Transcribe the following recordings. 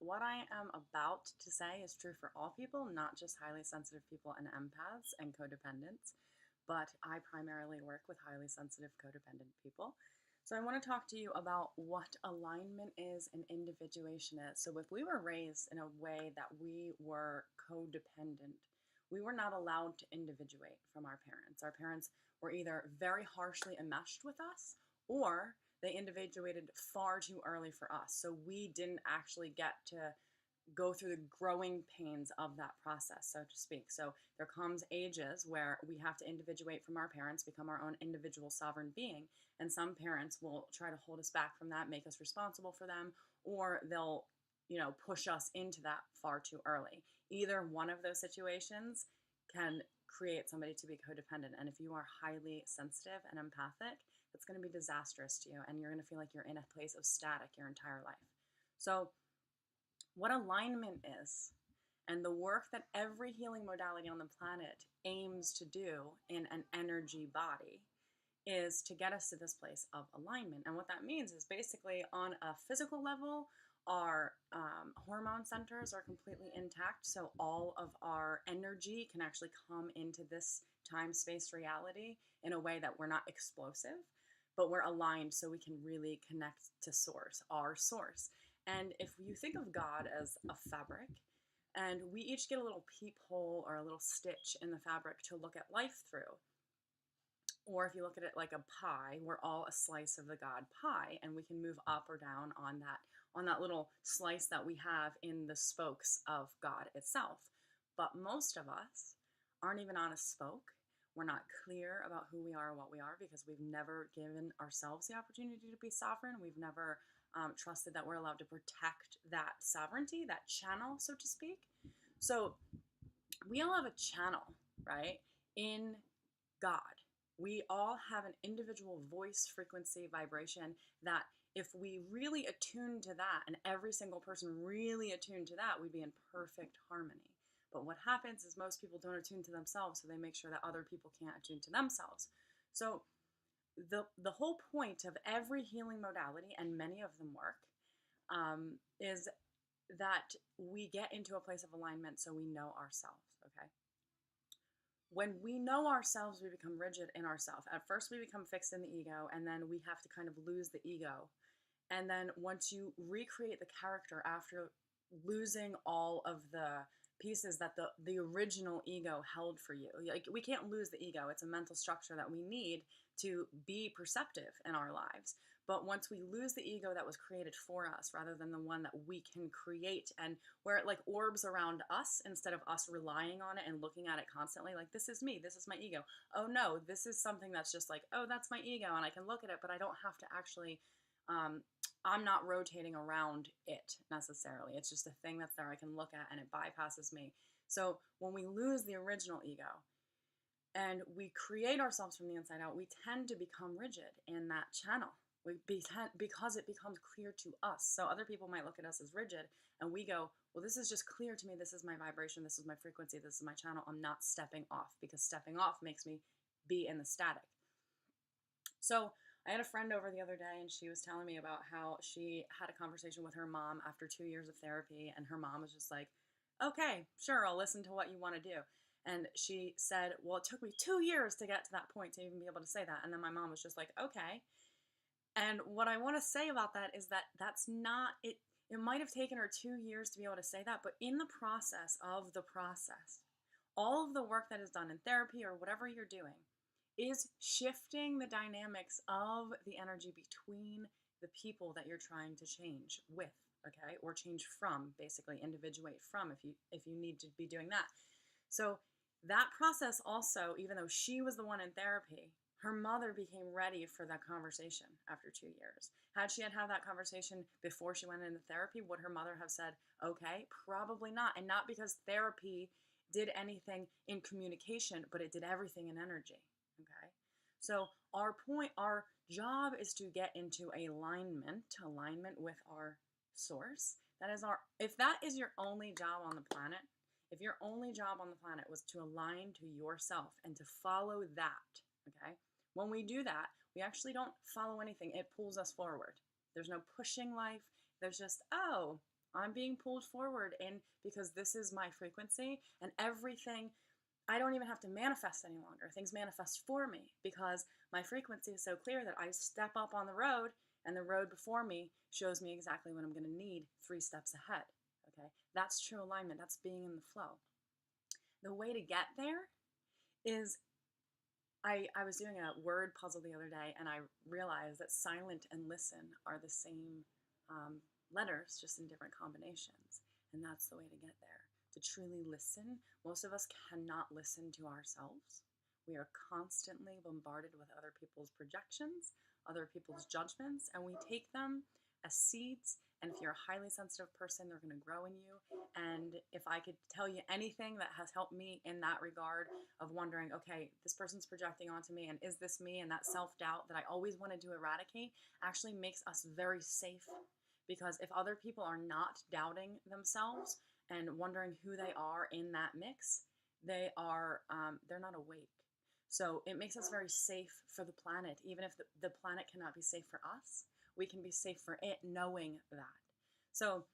what I am about to say is true for all people, not just highly sensitive people and empaths and codependents, but I primarily work with highly sensitive codependent people. So I want to talk to you about what alignment is and individuation is. So if we were raised in a way that we were codependent, we were not allowed to individuate from our parents. Our parents were either very harshly enmeshed with us, or they individuated far too early for us. So we didn't actually get to go through the growing pains of that process, so to speak. So there comes ages where we have to individuate from our parents, become our own individual sovereign being. And some parents will try to hold us back from that, make us responsible for them, or they'll, push us into that far too early. Either one of those situations can create somebody to be codependent. And if you are highly sensitive and empathic, it's going to be disastrous to you, and you're going to feel like you're in a place of static your entire life. So what alignment is, and the work that every healing modality on the planet aims to do in an energy body, is to get us to this place of alignment. And what that means is basically on a physical level, our hormone centers are completely intact. So all of our energy can actually come into this time-space reality in a way that we're not explosive, but we're aligned so we can really connect to source, our source. And if you think of God as a fabric, and we each get a little peephole or a little stitch in the fabric to look at life through, or if you look at it like a pie, we're all a slice of the God pie, and we can move up or down on that little slice that we have in the spokes of God itself. But most of us aren't even on a spoke. We're not clear about who we are and what we are, because we've never given ourselves the opportunity to be sovereign. We've never trusted that we're allowed to protect that sovereignty, that channel, so to speak. So we all have a channel, right, in God. We all have an individual voice, frequency, vibration that if we really attune to that, and every single person really attuned to that, we'd be in perfect harmony. But what happens is most people don't attune to themselves, so they make sure that other people can't attune to themselves. So the whole point of every healing modality, and many of them work, is that we get into a place of alignment so we know ourselves, okay? When we know ourselves, we become rigid in ourselves. At first, we become fixed in the ego, and then we have to kind of lose the ego. And then once you recreate the character after losing all of the pieces that the original ego held for you. Like, we can't lose the ego. It's a mental structure that we need to be perceptive in our lives. But once we lose the ego that was created for us, rather than the one that we can create, and where it like orbs around us instead of us relying on it and looking at it constantly, like, this is me, this is my ego. Oh no, this is something that's just like, oh, that's my ego, and I can look at it, but I don't have to actually, I'm not rotating around it necessarily. It's just a thing that's there I can look at, and it bypasses me. So when we lose the original ego and we create ourselves from the inside out, we tend to become rigid in that channel. Because it becomes clear to us. So other people might look at us as rigid, and we go, well, this is just clear to me. This is my vibration. This is my frequency. This is my channel. I'm not stepping off, because stepping off makes me be in the static. So I had a friend over the other day, and she was telling me about how she had a conversation with her mom after 2 years of therapy, and her mom was just like, okay, sure, I'll listen to what you want to do. And she said, well, it took me 2 years to get to that point to even be able to say that. And then my mom was just like, okay. And what I want to say about that is that that's not it. It might have taken her 2 years to be able to say that, but in the process of the process, all of the work that is done in therapy or whatever you're doing is shifting the dynamics of the energy between the people that you're trying to change with, okay? Or change from, basically, individuate from, if you need to be doing that. So that process also, even though she was the one in therapy, her mother became ready for that conversation after 2 years. Had she had that conversation before she went into therapy, would her mother have said, okay? Probably not. And not because therapy did anything in communication, but it did everything in energy, okay? So our job is to get into alignment with our source. If that is your only job on the planet, if your only job on the planet was to align to yourself and to follow that, okay? When we do that, we actually don't follow anything. It pulls us forward. There's no pushing life. There's just, oh, I'm being pulled forward in because this is my frequency, and everything, I don't even have to manifest any longer. Things manifest for me because my frequency is so clear that I step up on the road and the road before me shows me exactly what I'm going to need 3 steps ahead. Okay? That's true alignment. That's being in the flow. The way to get there is I was doing a word puzzle the other day, and I realized that silent and listen are the same letters, just in different combinations. And that's the way to get there. To truly listen, most of us cannot listen to ourselves. We are constantly bombarded with other people's projections, other people's judgments, and we take them as seeds. And if you're a highly sensitive person, they're going to grow in you. And if I could tell you anything that has helped me in that regard of wondering, okay, this person's projecting onto me, and is this me? And that self-doubt that I always wanted to eradicate actually makes us very safe. Because if other people are not doubting themselves and wondering who they are in that mix, they're not awake. So it makes us very safe for the planet. Even if the planet cannot be safe for us, we can be safe for it knowing that. So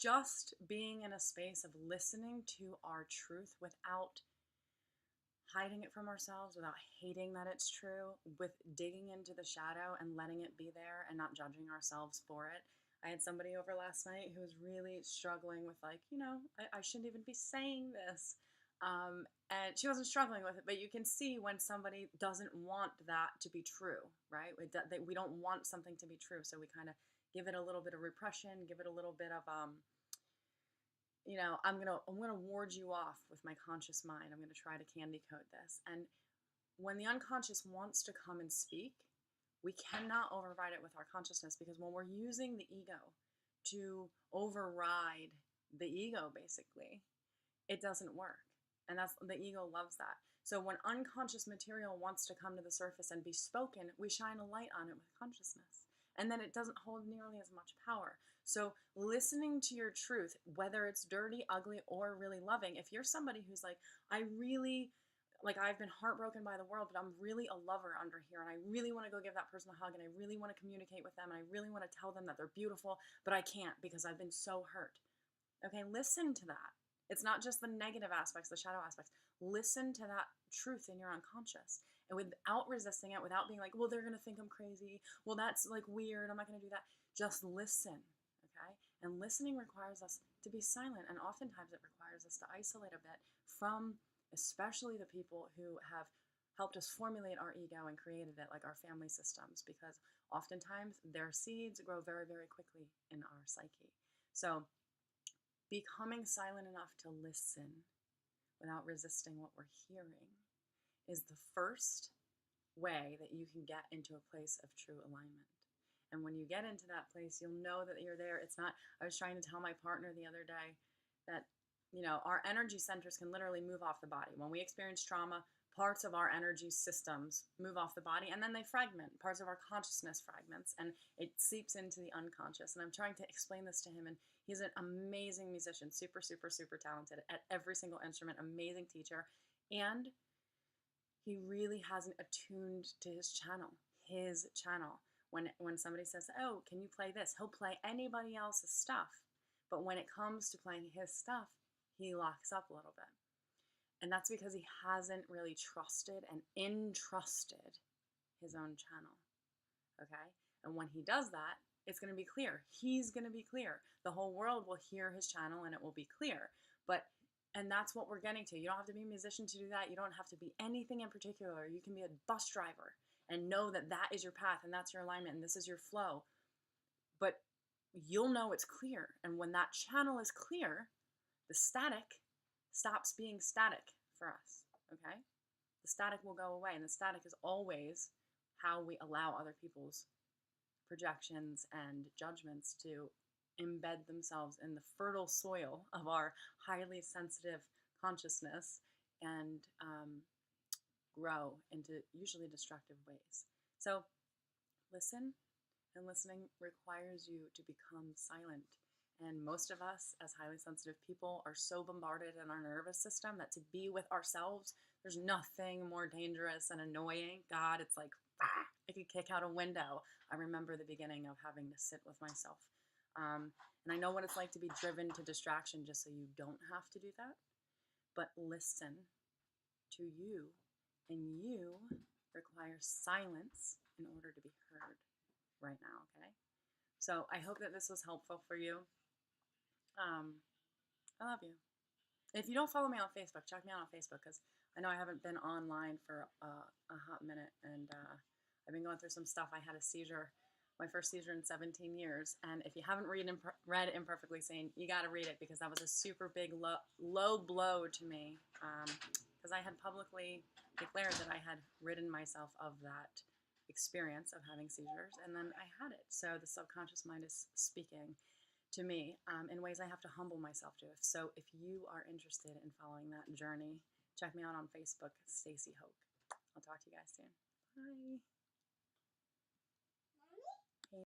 just being in a space of listening to our truth without hiding it from ourselves, without hating that it's true, with digging into the shadow and letting it be there and not judging ourselves for it. I had somebody over last night who was really struggling with, like, I shouldn't even be saying this. And she wasn't struggling with it, but you can see when somebody doesn't want that to be true, right? We don't want something to be true, so we kind of give it a little bit of repression, give it a little bit of, I'm gonna ward you off with my conscious mind. I'm gonna try to candy coat this. And when the unconscious wants to come and speak, we cannot override it with our consciousness, because when we're using the ego to override the ego, basically, it doesn't work. And the ego loves that. So when unconscious material wants to come to the surface and be spoken, we shine a light on it with consciousness. And then it doesn't hold nearly as much power. So listening to your truth, whether it's dirty, ugly, or really loving, if you're somebody who's like, I've been heartbroken by the world, but I'm really a lover under here, and I really want to go give that person a hug, and I really want to communicate with them, and I really want to tell them that they're beautiful, but I can't because I've been so hurt. Okay, listen to that. It's not just the negative aspects, the shadow aspects. Listen to that truth in your unconscious. And without resisting it, without being like, well, they're going to think I'm crazy. Well, that's like weird. I'm not going to do that. Just listen, okay? And listening requires us to be silent. And oftentimes it requires us to isolate a bit from especially the people who have helped us formulate our ego and created it, like our family systems, because oftentimes their seeds grow very, very quickly in our psyche. So becoming silent enough to listen without resisting what we're hearing is the first way that you can get into a place of true alignment. And when you get into that place, you'll know that you're there. It's not, I was trying to tell my partner the other day that, our energy centers can literally move off the body. When we experience trauma, parts of our energy systems move off the body, and then they fragment. Parts of our consciousness fragments, and it seeps into the unconscious. And I'm trying to explain this to him, and he's an amazing musician, super, super, super talented at every single instrument, amazing teacher, and he really hasn't attuned to his channel. When somebody says, oh, can you play this? He'll play anybody else's stuff. But when it comes to playing his stuff, he locks up a little bit. And that's because he hasn't really trusted and entrusted his own channel, okay? And when he does that, it's going to be clear. He's going to be clear. The whole world will hear his channel and it will be clear. And that's what we're getting to. You don't have to be a musician to do that. You don't have to be anything in particular. You can be a bus driver and know that that is your path and that's your alignment and this is your flow. But you'll know it's clear. And when that channel is clear, the static stops being static for us, okay? The static will go away, and the static is always how we allow other people's projections and judgments to embed themselves in the fertile soil of our highly sensitive consciousness and grow into usually destructive ways. So listen, and listening requires you to become silent. And most of us, as highly sensitive people, are so bombarded in our nervous system that to be with ourselves, there's nothing more dangerous and annoying. God, it's like, I could kick out a window. I remember the beginning of having to sit with myself And I know what it's like to be driven to distraction just so you don't have to do that. But listen to you, and you require silence in order to be heard right now, okay? So I hope that this was helpful for you. I love you. If you don't follow me on Facebook, check me out on Facebook, because I know I haven't been online for a hot minute, and I've been going through some stuff. I had a seizure, my first seizure in 17 years, and if you haven't read Imperfectly Sane, you got to read it, because that was a super big low blow to me, because I had publicly declared that I had ridden myself of that experience of having seizures, and then I had it. So the subconscious mind is speaking to me in ways I have to humble myself to. So if you are interested in following that journey, check me out on Facebook, Stacy Hoch. I'll talk to you guys soon. Bye.